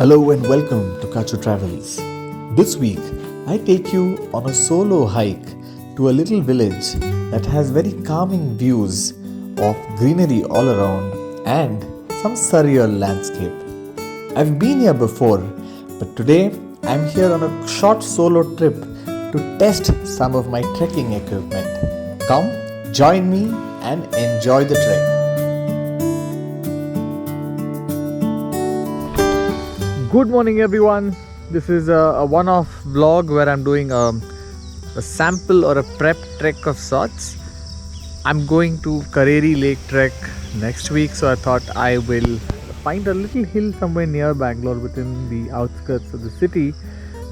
Hello and welcome to Kachu Travels. This week, I take you on a solo hike to a little village that has very calming views of greenery all around and some surreal landscape. I've been here before, but today I'm here on a short solo trip to test some of my trekking equipment. Come, join me and enjoy the trek. Good morning everyone. This is a one-off vlog where I'm doing a sample or a prep trek of sorts. I'm going to Quarry Lake trek next week, so I thought I will find a little hill somewhere near Bangalore within the outskirts of the city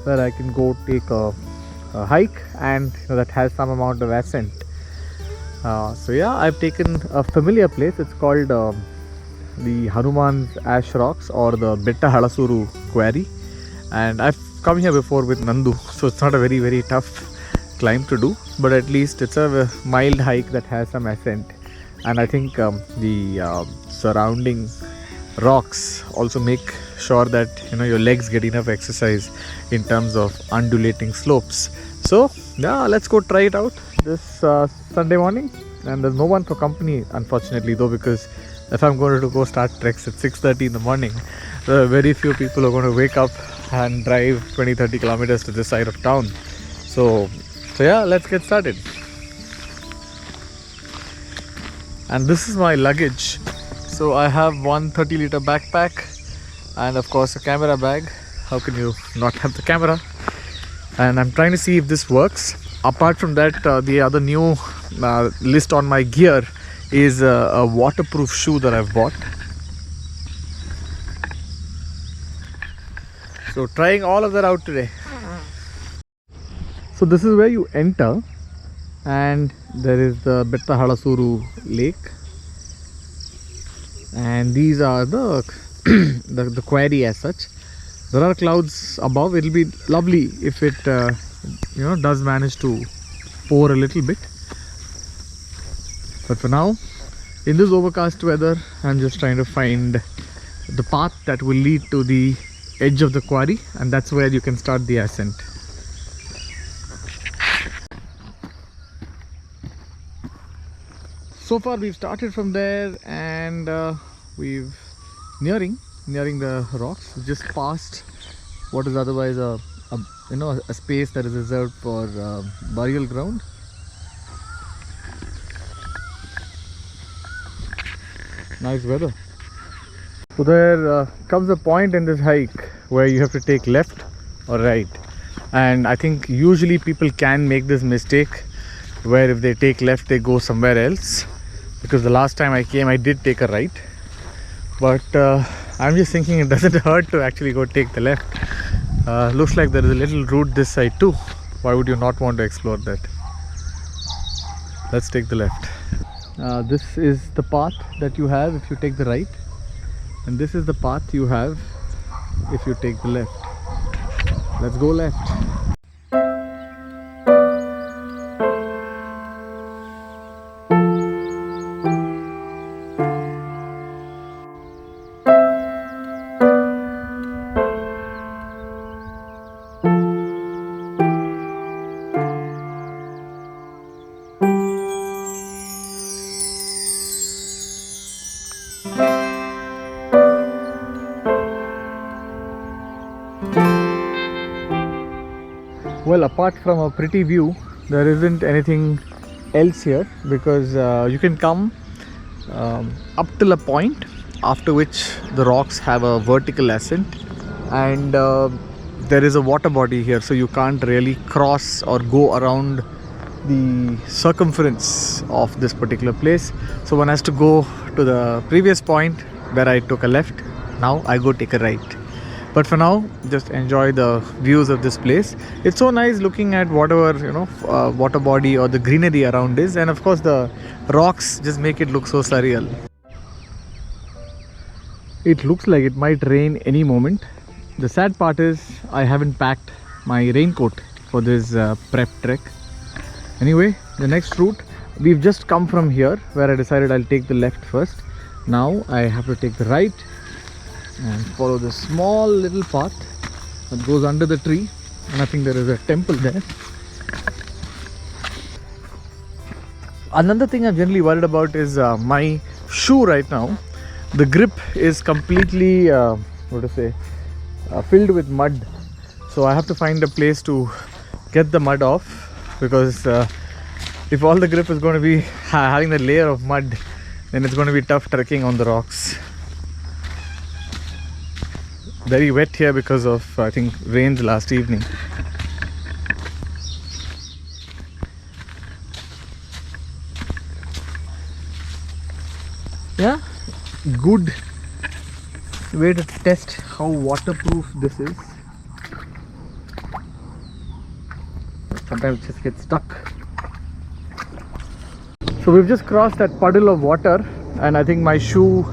where I can go take a hike and that has some amount of ascent. So yeah, I've taken a familiar place. It's called the Hanuman's Ash Rocks or the Betta Halasuru Quarry, and I've come here before with Nandu, so it's not a very tough climb to do, but at least it's a mild hike that has some ascent. And I think the surrounding rocks also make sure that your legs get enough exercise in terms of undulating slopes. So yeah, let's go try it out this Sunday morning. And there's no one for company, unfortunately, though, because if I'm going to go start treks at 6:30 in the morning, there are very few people are going to wake up and drive 20-30 kilometers to this side of town. So yeah, let's get started. And this is my luggage. So I have one 30-liter backpack and of course a camera bag. How can you not have the camera? And I'm trying to see if this works. Apart from that, the other new list on my gear is a waterproof shoe that I've bought. So trying all of that out today. So this is where you enter, and there is the Betta Halasuru Lake, and these are the the quarry as such. There are clouds above. It'll be lovely if it does manage to pour a little bit. But for now, in this overcast weather, I'm just trying to find the path that will lead to the edge of the quarry, and that's where you can start the ascent. So far we've started from there, and we've nearing the rocks. We just passed what is otherwise a space that is reserved for burial ground. Nice weather. So there comes a point in this hike where you have to take left or right, and I think usually people can make this mistake where if they take left they go somewhere else, because the last time I came I did take a right, but I'm just thinking it doesn't hurt to actually go take the left. Looks like there is a little route this side too. Why would you not want to explore that? Let's take the left. This is the path that you have if you take the right, and this is the path you have if you take the left. Let's go left. Well, apart from a pretty view, there isn't anything else here, because you can come up till a point after which the rocks have a vertical ascent, and there is a water body here, so you can't really cross or go around the circumference of this particular place. So one has to go to the previous point where I took a left. Now I go take a right. But for now, just enjoy the views of this place. It's so nice looking at whatever water body or the greenery around is, and of course the rocks just make it look so surreal. It looks like it might rain any moment. The sad part is I haven't packed my raincoat for this prep trek. Anyway, the next route, we've just come from here where I decided I'll take the left first. Now I have to take the right and follow this small little path that goes under the tree, and I think there is a temple there. Another thing I'm generally worried about is my shoe right now. The grip is completely filled with mud, so I have to find a place to get the mud off, because if all the grip is going to be having the layer of mud, then it's going to be tough trekking on the rocks. Very wet here because of, I think, rains last evening. Yeah, good way to test how waterproof this is. Sometimes it just gets stuck. So we've just crossed that puddle of water, and I think my shoe,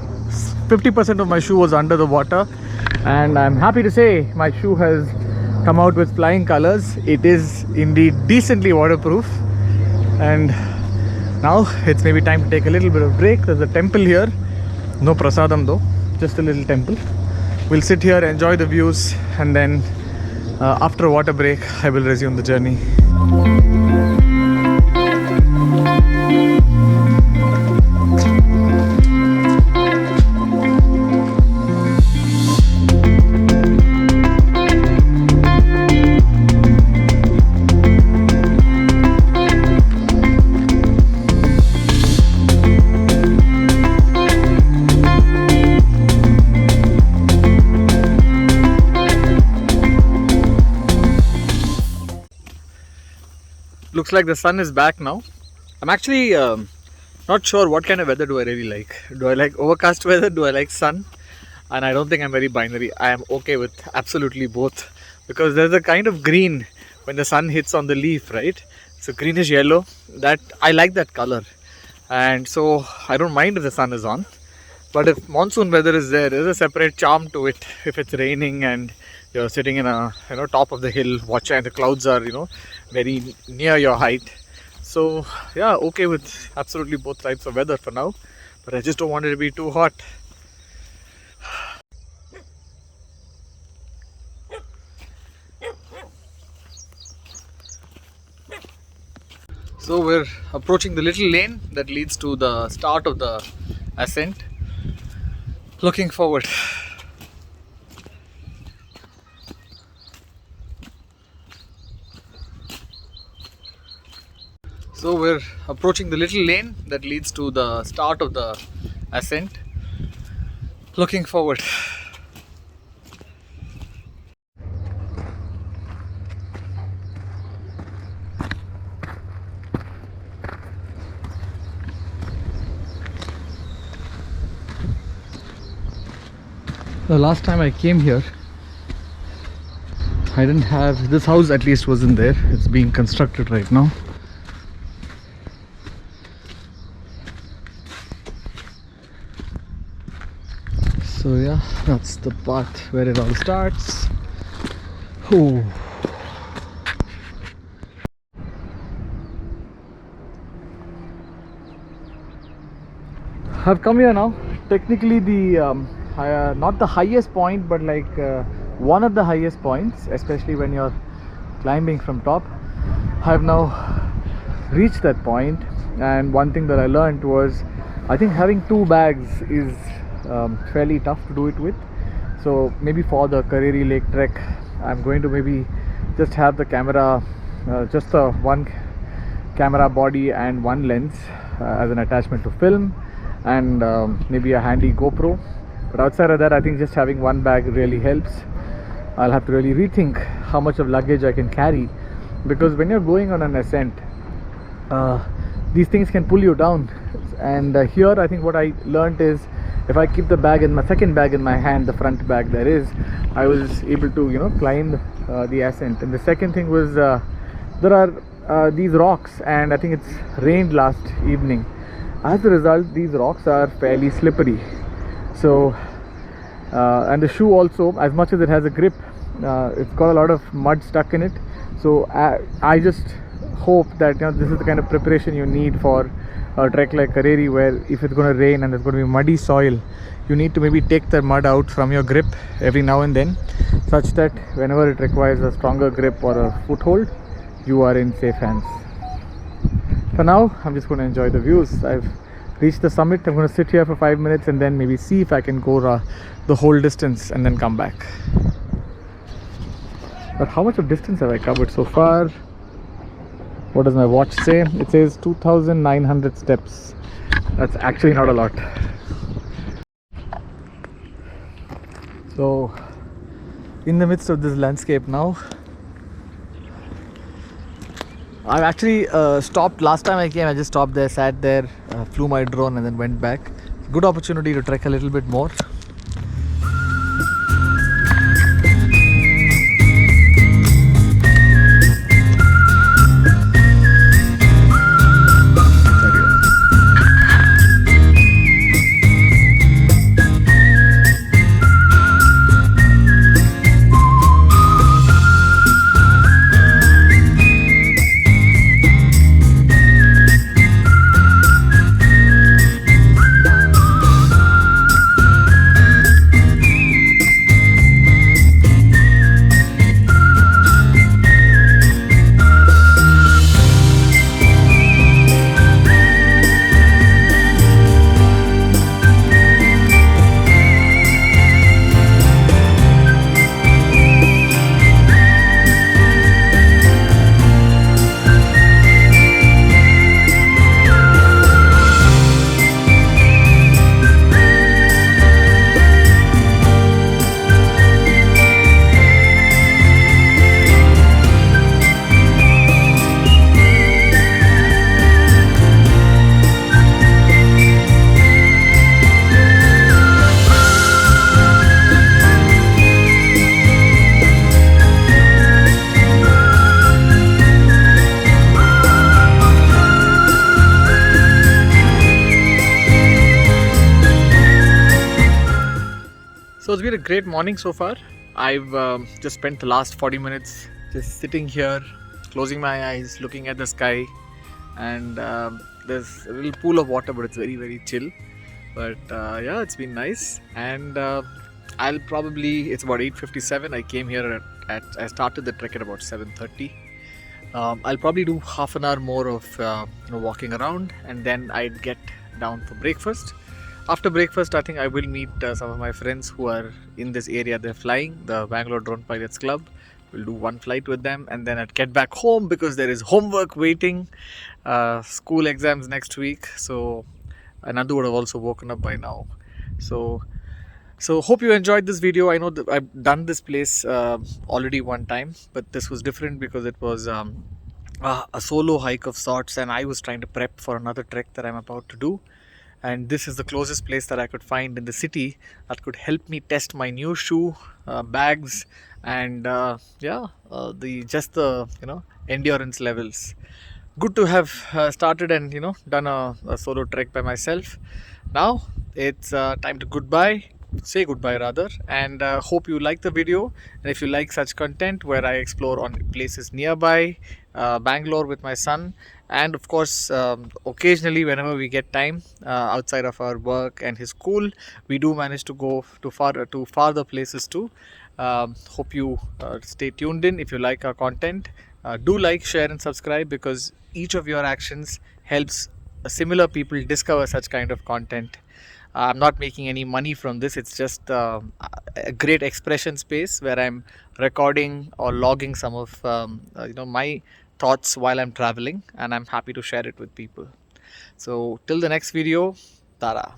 50% of my shoe was under the water, and I'm happy to say my shoe has come out with flying colors. It is indeed decently waterproof, and now it's maybe time to take a little bit of break. There's a temple here, no prasadam though, just a little temple. We'll sit here, enjoy the views, and then after a water break I will resume the journey. Looks like the sun is back now. I'm actually not sure what kind of weather do I really like. Do I like overcast weather? Do I like sun? And I don't think I'm very binary. I am okay with absolutely both, because there's a kind of green when the sun hits on the leaf, right? So greenish yellow, that I like that color, and so I don't mind if the sun is on. But if monsoon weather is there, there's a separate charm to it. If it's raining and you're sitting in a top of the hill watching, and the clouds are very near your height. So yeah, okay with absolutely both types of weather for now, but I just don't want it to be too hot. So we're approaching the little lane that leads to the start of the ascent. Looking forward. So we're approaching the little lane that leads to the start of the ascent. Looking forward. The last time I came here, I didn't have, this house at least wasn't there. It's being constructed right now. So yeah, that's the path where it all starts. Oh. I've come here now. Technically the not the highest point, but like one of the highest points, especially when you're climbing from top. I've now reached that point, and one thing that I learned was, I think having two bags is fairly tough to do it with. So maybe for the Quarry Lake trek, I'm going to maybe just have the camera, just the one camera body and one lens as an attachment to film, and maybe a handy GoPro. But outside of that, I think just having one bag really helps. I'll have to really rethink how much of luggage I can carry, because when you're going on an ascent, these things can pull you down. And here I think what I learned is, if I keep the bag in my second bag in my hand, the front bag that is, I was able to climb the ascent. And the second thing was, there are these rocks, and I think it's rained last evening. As a result, these rocks are fairly slippery. So and the shoe also, as much as it has a grip, it's got a lot of mud stuck in it. So I just hope that this is the kind of preparation you need for a trek like Quarry, where if it's going to rain and there's going to be muddy soil, you need to maybe take the mud out from your grip every now and then, such that whenever it requires a stronger grip or a foothold, you are in safe hands. For now, I'm just going to enjoy the views. I've reached the summit. I'm going to sit here for 5 minutes and then maybe see if I can go the whole distance and then come back. But how much of distance have I covered so far? What does my watch say? It says 2,900 steps. That's actually not a lot. So, in the midst of this landscape now, I've actually stopped. Last time I came, I just stopped there, sat there, flew my drone and then went back. Good opportunity to trek a little bit more. So it's been a great morning so far. I've just spent the last 40 minutes just sitting here, closing my eyes, looking at the sky, and there's a little pool of water, but it's very, very chill. But yeah, it's been nice. And I'll probably, it's about 8:57. I came here I started the trek at about 7:30. I'll probably do half an hour more of walking around, and then I'd get down for breakfast. After breakfast, I think I will meet some of my friends who are in this area. They're flying, the Bangalore Drone Pilots Club. We'll do one flight with them, and then I'd get back home because there is homework waiting, school exams next week. So Nandu would have also woken up by now. So hope you enjoyed this video. I know that I've done this place already one time, but this was different because it was a solo hike of sorts, and I was trying to prep for another trek that I'm about to do. And this is the closest place that I could find in the city that could help me test my new shoe, bags, and the endurance levels. Good to have started and done a solo trek by myself. Now it's time to say goodbye rather, and hope you like the video. And if you like such content where I explore on places nearby Bangalore with my son, and of course occasionally whenever we get time outside of our work and his school, we do manage to go to farther places too. Hope you stay tuned in. If you like our content, do like, share and subscribe, because each of your actions helps similar people discover such kind of content. I'm not making any money from this. It's just a great expression space where I'm recording or logging some of my thoughts while I'm traveling, and I'm happy to share it with people. So till the next video, Tara.